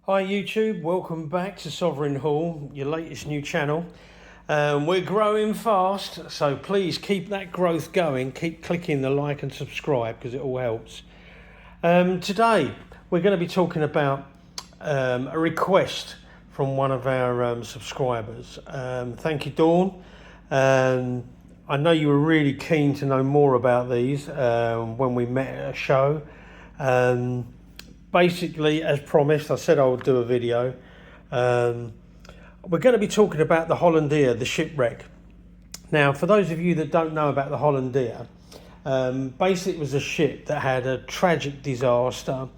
Hi YouTube, welcome back to Sovereign Hall, your latest new channel. We're growing fast, so please keep that growth going. Keep clicking the like and subscribe because it all helps. Today we're going to be talking about a request from one of our subscribers. Thank you, Dawn. I know you were really keen to know more about these when we met at a show. Basically, as promised, I said I would do a video. We're going to be talking about the Hollandia, the shipwreck. Now, for those of you that don't know about the Hollandia, basically it was a ship that had a tragic disaster.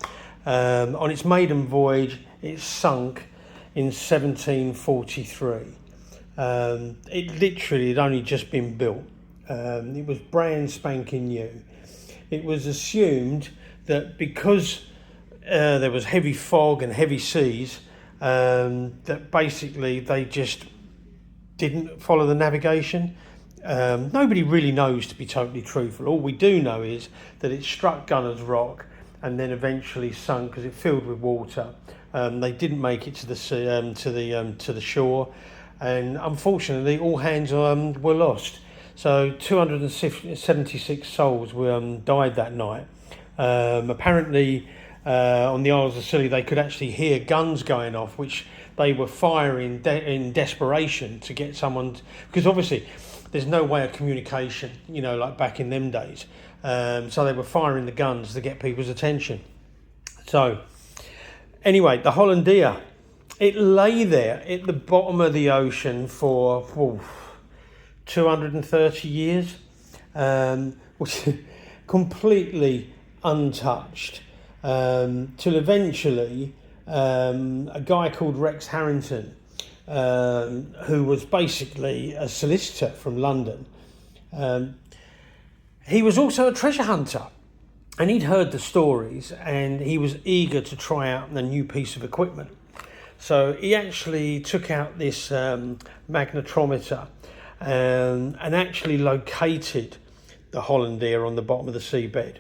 On its maiden voyage, it sunk in 1743. It literally had only just been built. It was brand spanking new. It was assumed that because there was heavy fog and heavy seas, that basically they just didn't follow the navigation. Nobody really knows, to be totally truthful. All we do know is that it struck Gunner's Rock and then eventually sunk because it filled with water. They didn't make it to the sea, to the shore, and unfortunately all hands were lost. So 276 souls died that night. Apparently, on the Isles of Scilly, they could actually hear guns going off, which they were firing in desperation to get someone, because obviously there's no way of communication, like back in them days. So they were firing the guns to get people's attention. So anyway, the Hollandia, it lay there at the bottom of the ocean for 230 years, which is completely untouched. Till eventually a guy called Rex Harrington, who was basically a solicitor from London, he was also a treasure hunter, and he'd heard the stories and he was eager to try out a new piece of equipment. So he actually took out this magnetometer and actually located the Hollandia on the bottom of the seabed.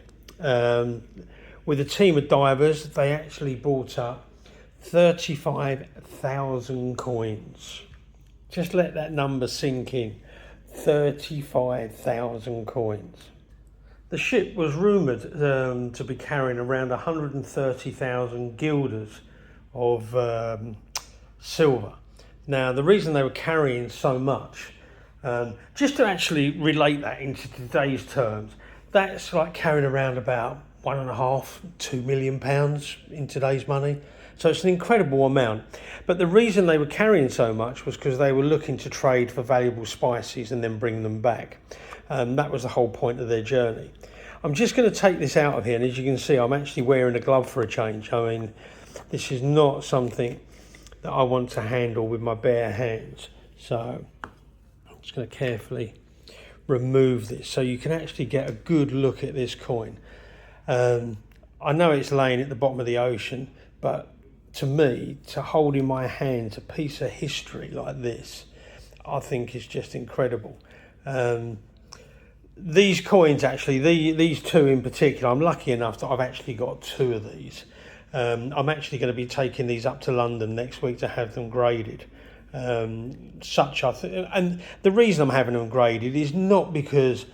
With a team of divers, they actually brought up 35,000 coins. Just let that number sink in. 35,000 coins. The ship was rumoured to be carrying around 130,000 guilders of silver. Now, the reason they were carrying so much, just to actually relate that into today's terms, that's like carrying around about £1.5–2 million in today's money. So it's an incredible amount. But the reason they were carrying so much was because they were looking to trade for valuable spices and then bring them back. That was the whole point of their journey. I'm just going to take this out of here, and as you can see, I'm actually wearing a glove for a change. I mean, this is not something that I want to handle with my bare hands. So I'm just going to carefully remove this so you can actually get a good look at this coin. I know it's laying at the bottom of the ocean, but to me, to hold in my hands a piece of history like this, I think is just incredible. These coins, actually, these two in particular, I'm lucky enough that I've actually got two of these. I'm actually going to be taking these up to London next week to have them graded. And the reason I'm having them graded is not because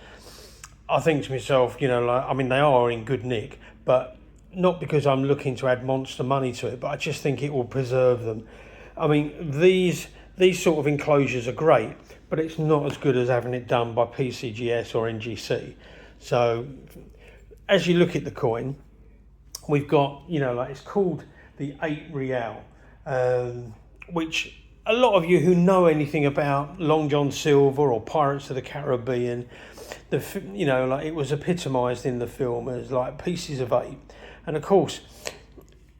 I think to myself, they are in good nick, but not because I'm looking to add monster money to it, but I just think it will preserve them. I mean, these sort of enclosures are great, but it's not as good as having it done by PCGS or NGC. So as you look at the coin, we've got, it's called the 8 Reale, which a lot of you who know anything about Long John Silver or Pirates of the Caribbean, it was epitomised in the film as like pieces of 8. And of course,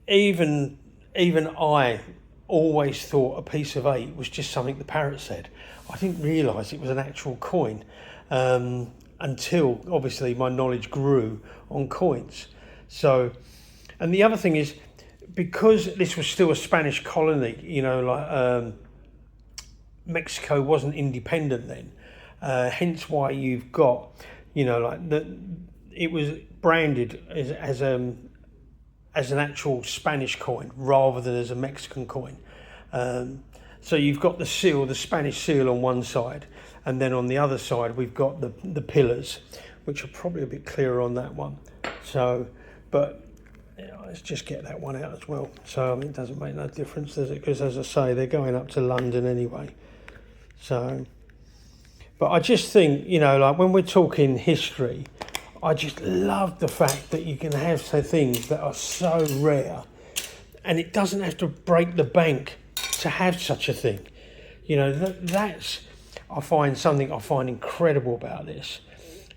even I always thought a piece of 8 was just something the parrot said. I didn't realise it was an actual coin until obviously my knowledge grew on coins. So, and the other thing is, because this was still a Spanish colony, Mexico wasn't independent then. Hence why you've got, it was branded as as an actual Spanish coin rather than as a Mexican coin. So you've got the seal, the Spanish seal on one side, and then on the other side we've got the pillars, which are probably a bit clearer on that one. So, but let's just get that one out as well. So I mean, it doesn't make no difference, does it? Because as I say, they're going up to London anyway. So, but I just think, you know, like when we're talking history, I just love the fact that you can have things that are so rare, and it doesn't have to break the bank to have such a thing. You know, that's I find incredible about this,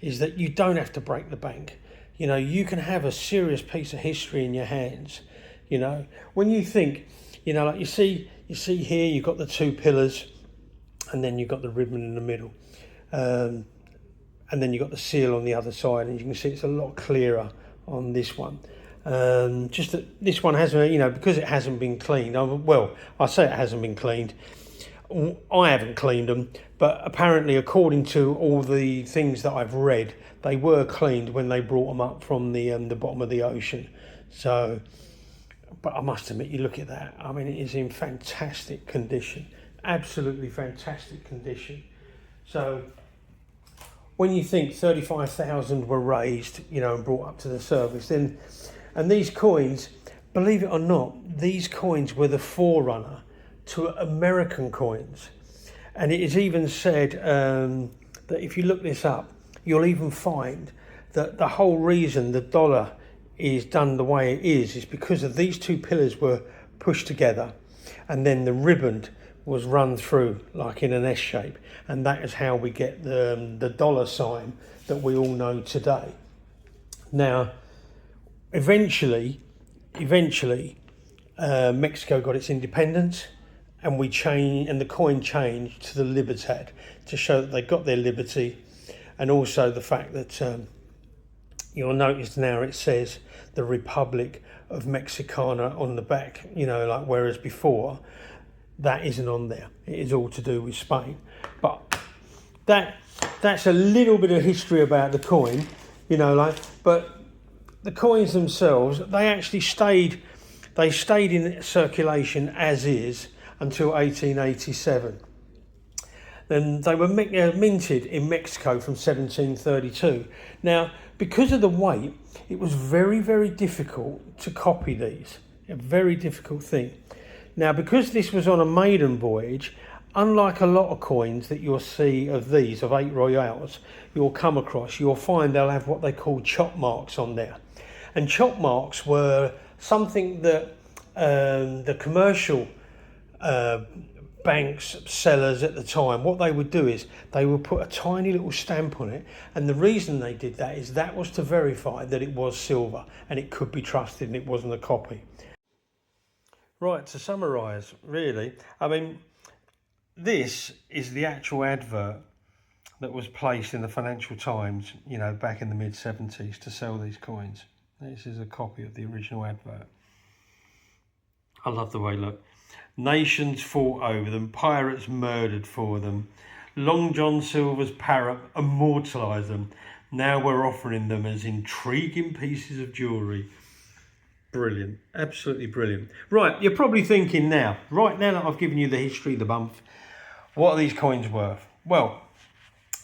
is that you don't have to break the bank. You know, you can have a serious piece of history in your hands. You know, when you think, you know, like you see here, you've got the two pillars, and then you've got the ribbon in the middle, and then you've got the seal on the other side, and you can see it's a lot clearer on this one. Just that this one hasn't, you know, because it hasn't been cleaned. Well, I say it hasn't been cleaned. I haven't cleaned them, but apparently, according to all the things that I've read, they were cleaned when they brought them up from the bottom of the ocean. So, but I must admit, you look at that. I mean, it is in fantastic condition, absolutely fantastic condition. So, when you think 35,000 were raised, you know, and brought up to the surface, then, and these coins, believe it or not, these coins were the forerunner to American coins. And it is even said that if you look this up, you'll even find that the whole reason the dollar is done the way it is because of these two pillars were pushed together, and then the ribbon was run through like in an S shape, and that is how we get the dollar sign that we all know today. Now, eventually, Mexico got its independence, and the coin changed to the Libertad to show that they got their liberty, and also the fact that you'll notice now it says the Republic of Mexicana on the back, you know, like whereas before that isn't on there. It is all to do with Spain. But that's a little bit of history about the coin, you know, like, but the coins themselves, they actually stayed in circulation as is until 1887. Then they were minted in Mexico from 1732. Now, because of the weight, it was very, very difficult to copy these. A very difficult thing. Now, because this was on a maiden voyage, unlike a lot of coins that you'll see of these, of 8 Royales, you'll come across, you'll find they'll have what they call chop marks on there. And chop marks were something that the commercial banks, sellers at the time, what they would do is they would put a tiny little stamp on it, and the reason they did that is that was to verify that it was silver and it could be trusted and it wasn't a copy. Right, to summarise, really, I mean, this is the actual advert that was placed in the Financial Times, you know, back in the mid-70s to sell these coins. This is a copy of the original advert. I love the way, look. Nations fought over them, pirates murdered for them. Long John Silver's parrot immortalised them. Now we're offering them as intriguing pieces of jewellery. Brilliant, absolutely brilliant. Right, you're probably thinking now, right now that I've given you the history of the bump, what are these coins worth? Well,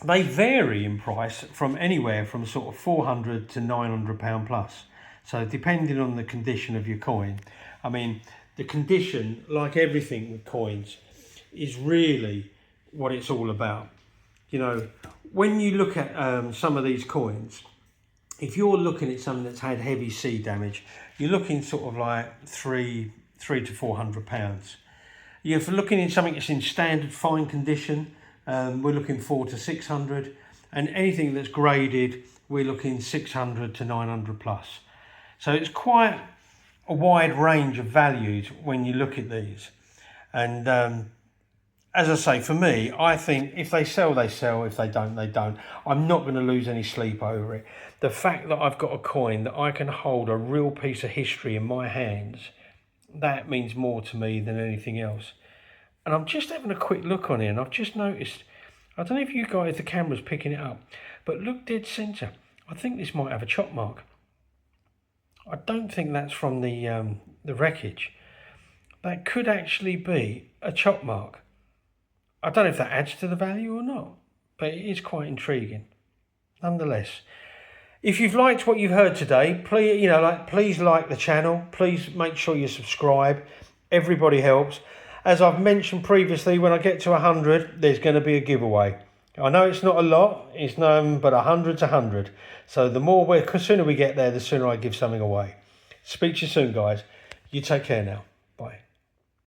they vary in price from anywhere from sort of £400 to £900 plus. So depending on the condition of your coin, I mean, the condition, like everything with coins, is really what it's all about. You know, when you look at some of these coins, if you're looking at something that's had heavy sea damage, you're looking sort of like £300 to £400. If you're looking at something that's in standard fine condition, we're looking £400 to £600, and anything that's graded, we're looking £600 to £900 plus. So it's quite a wide range of values when you look at these. And as I say, for me, I think if they sell, they sell. If they don't, they don't. I'm not going to lose any sleep over it. The fact that I've got a coin that I can hold a real piece of history in my hands, that means more to me than anything else. And I'm just having a quick look on it, and I've just noticed, I don't know if you guys, the camera's picking it up, but look dead centre. I think this might have a chop mark. I don't think that's from the wreckage. That could actually be a chop mark. I don't know if that adds to the value or not, but it is quite intriguing. Nonetheless, if you've liked what you've heard today, please like the channel. Please make sure you subscribe. Everybody helps. As I've mentioned previously, when I get to 100, there's going to be a giveaway. I know it's not a lot, it's but 100's 100. So the sooner we get there, the sooner I give something away. Speak to you soon, guys. You take care now.